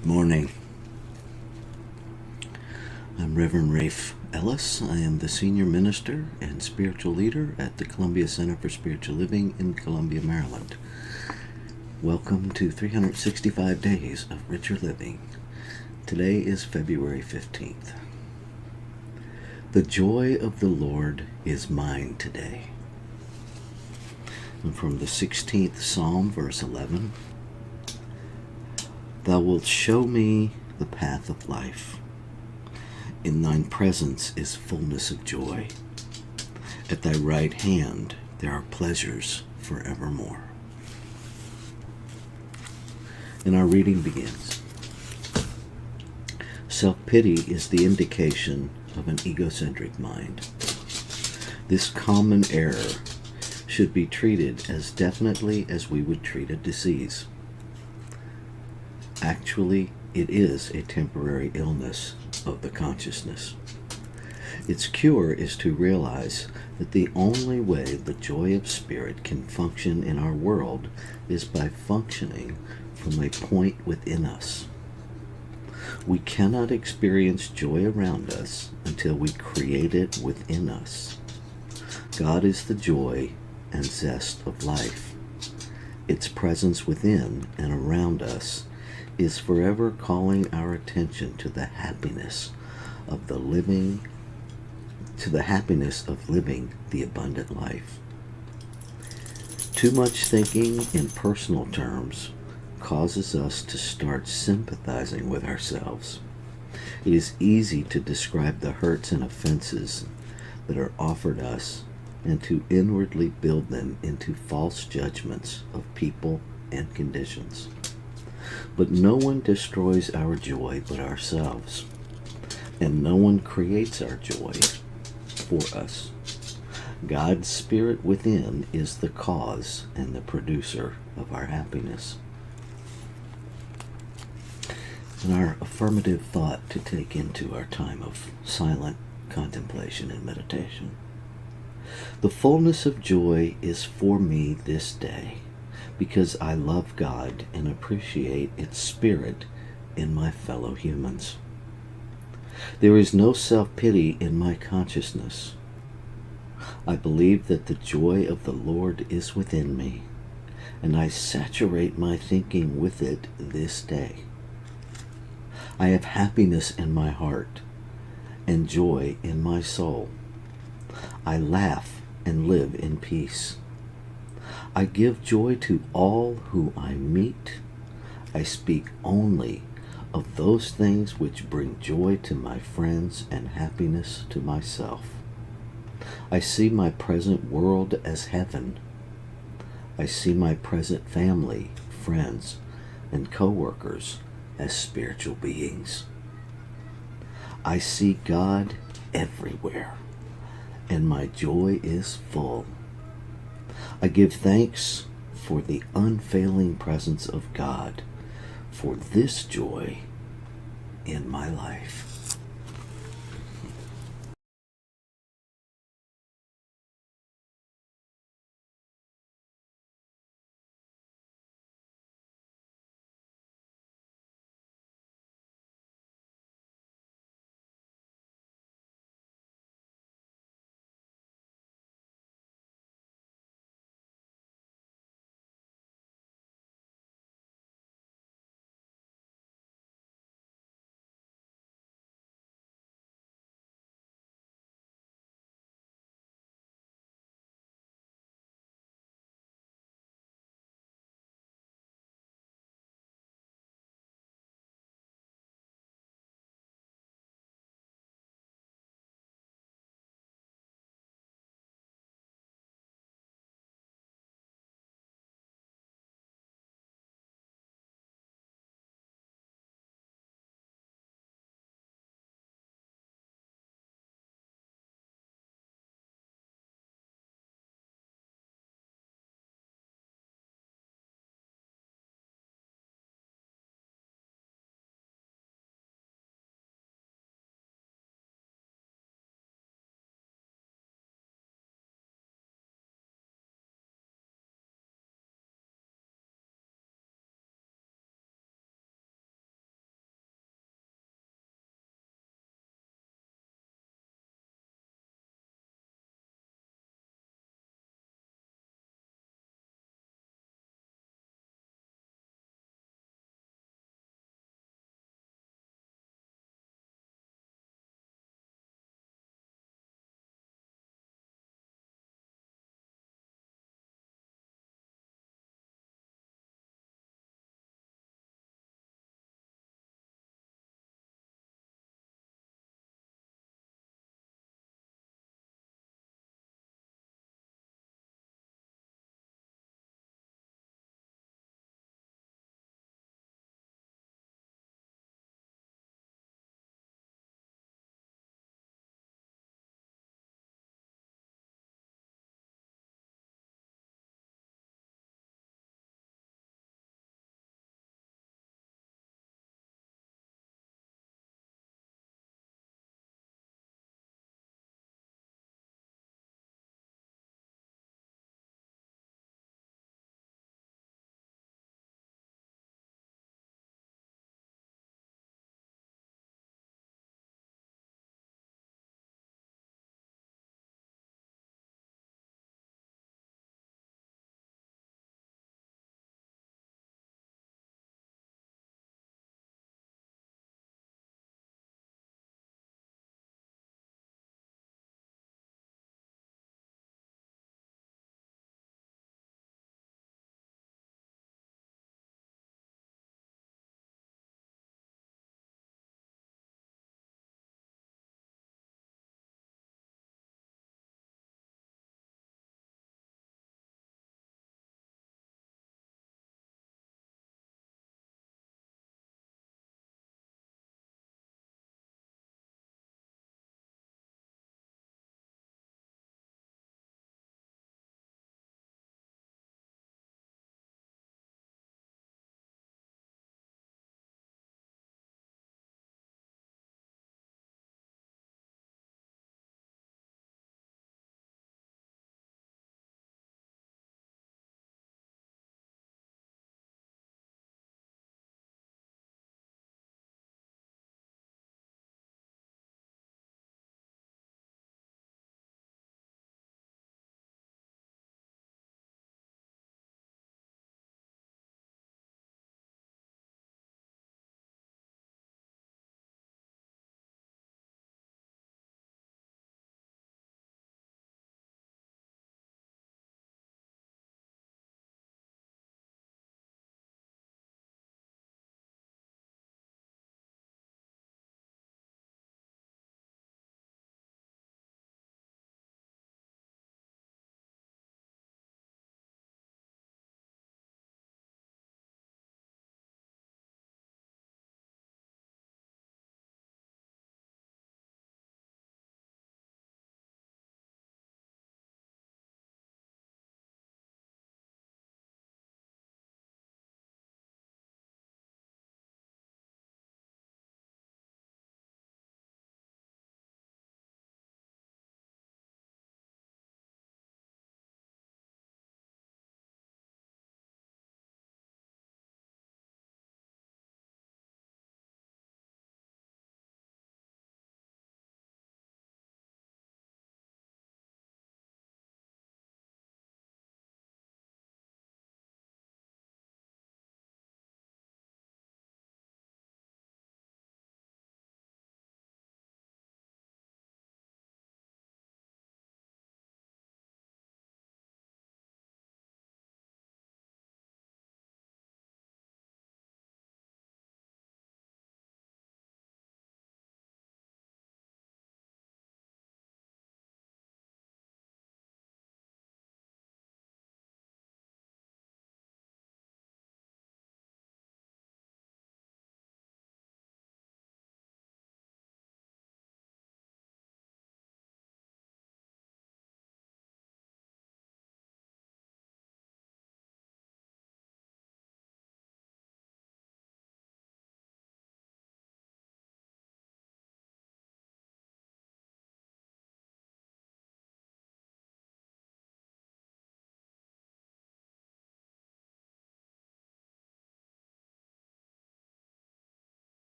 Good morning. I'm Reverend Rafe Ellis. I am the senior minister and spiritual leader at the Columbia Center for Spiritual Living in Columbia, Maryland. Welcome to 365 Days of Richer Living. Today is February 15th. The joy of the Lord is mine today. And from the 16th Psalm, verse 11, Thou wilt show me the path of life. In thine presence is fullness of joy. At thy right hand there are pleasures forevermore. And our reading begins. Self-pity is the indication of an egocentric mind. This common error should be treated as definitely as we would treat a disease. Actually, it is a temporary illness of the consciousness. Its cure is to realize that the only way the joy of spirit can function in our world is by functioning from a point within us. We cannot experience joy around us until we create it within us. God is the joy and zest of life. Its presence within and around us is forever calling our attention to the happiness of living the abundant life. Too much thinking in personal terms causes us to start sympathizing with ourselves. It is easy to describe the hurts and offenses that are offered us and to inwardly build them into false judgments of people and conditions. But no one destroys our joy but ourselves, and no one creates our joy for us. God's Spirit within is the cause and the producer of our happiness. And our affirmative thought to take into our time of silent contemplation and meditation. The fullness of joy is for me this day, because I love God and appreciate its spirit in my fellow humans. There is no self-pity in my consciousness. I believe that the joy of the Lord is within me, and I saturate my thinking with it this day. I have happiness in my heart and joy in my soul. I laugh and live in peace. I give joy to all who I meet. I speak only of those things which bring joy to my friends and happiness to myself. I see my present world as heaven. I see my present family, friends, and co-workers as spiritual beings. I see God everywhere, and my joy is full. I give thanks for the unfailing presence of God, for this joy in my life.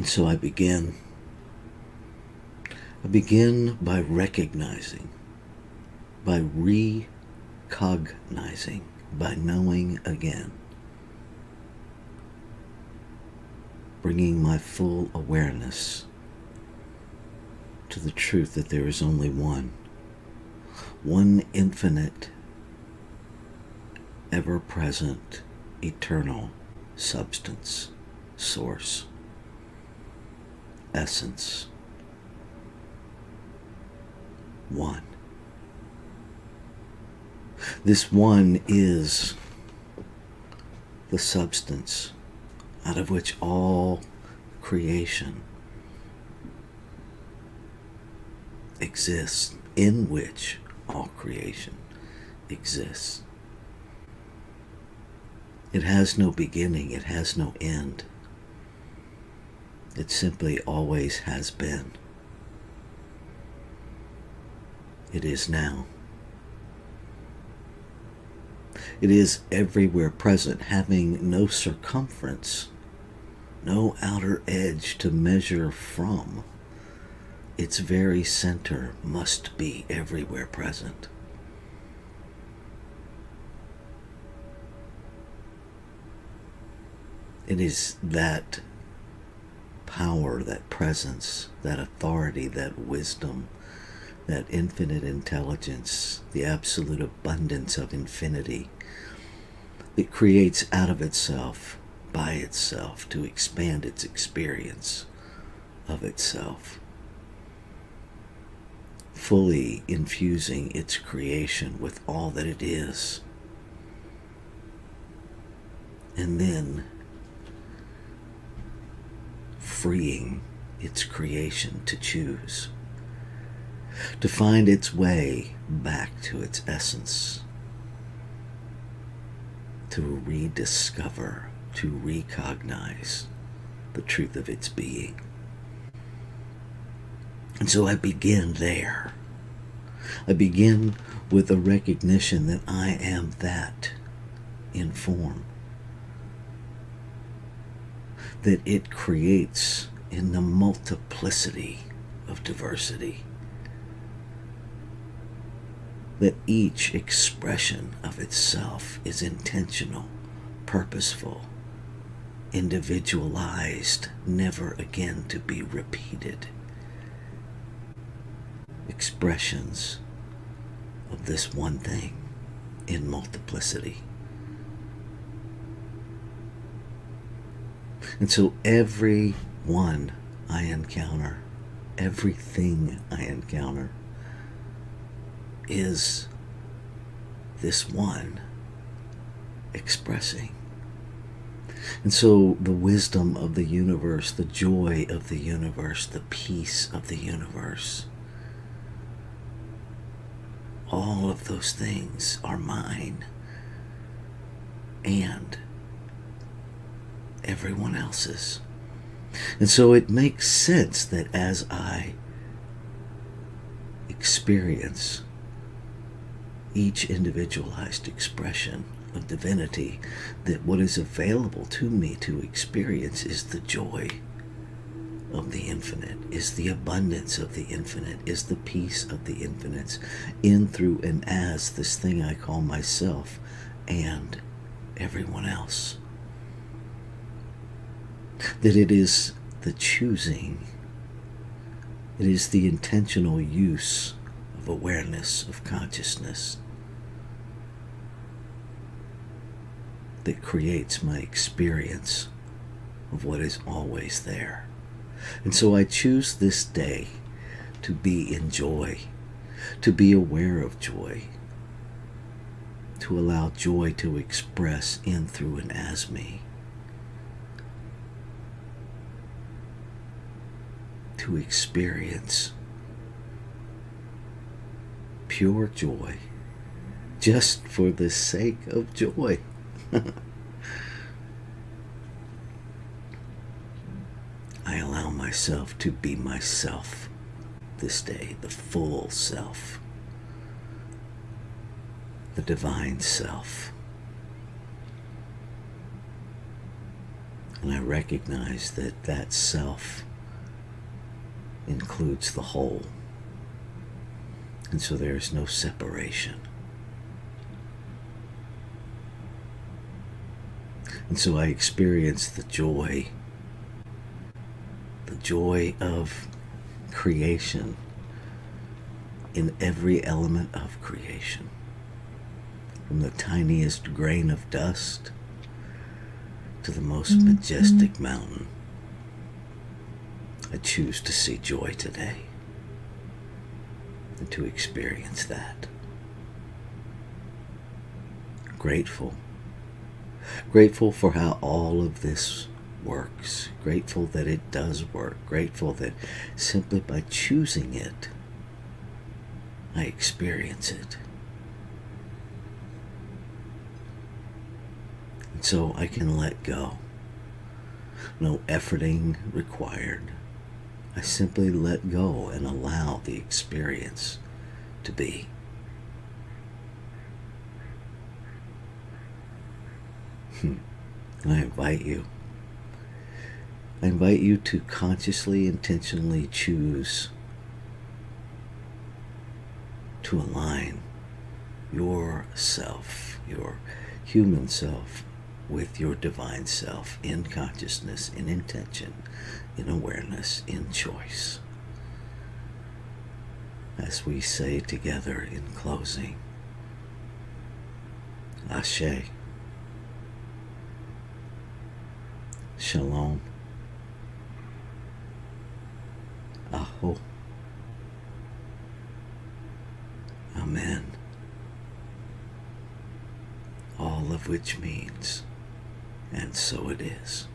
So I begin by recognizing, by recognizing, by knowing again, bringing my full awareness to the truth that there is only one infinite, ever-present, eternal substance, source, essence. One. This one is the substance out of which all creation exists, in which all creation exists. It has no beginning, it has no end. It simply always has been. It is now. It is everywhere present, having no circumference, no outer edge to measure from. Its very center must be everywhere present. It is that power, that presence, that authority, that wisdom, that infinite intelligence, the absolute abundance of infinity that creates out of itself, by itself, to expand its experience of itself, fully infusing its creation with all that it is, and then freeing its creation to choose, to find its way back to its essence, to rediscover, to recognize the truth of its being. And so I begin there. I begin with a recognition that I am that in form, that it creates in the multiplicity of diversity, that each expression of itself is intentional, purposeful, individualized, never again to be repeated. Expressions of this one thing in multiplicity. And so every one I encounter, everything I encounter, is this one expressing. And so the wisdom of the universe, the joy of the universe, the peace of the universe, all of those things are mine and everyone else's. And so it makes sense that as I experience each individualized expression of divinity, that what is available to me to experience is the joy of the infinite, is the abundance of the infinite, is the peace of the infinite, in, through, and as this thing I call myself and everyone else. That it is the choosing, it is the intentional use of awareness, of consciousness, that creates my experience of what is always there. And so I choose this day to be in joy, to be aware of joy, to allow joy to express in, through, and as me, to experience pure joy just for the sake of joy. I allow myself to be myself this day, the full self, the divine self. And I recognize that that self includes the whole. And so there is no separation. And so I experience the joy of creation in every element of creation. From the tiniest grain of dust to the most majestic mountain. I choose to see joy today and to experience that. Grateful for how all of this works. Grateful that it does work. Grateful that simply by choosing it, I experience it. And so I can let go. No efforting required. I simply let go and allow the experience to be. And I invite you to consciously, intentionally choose to align yourself, your human self, with your divine self in consciousness, in intention, in awareness, in choice. As we say together in closing, Ashe. Shalom. Aho. Amen. All of which means, and so it is.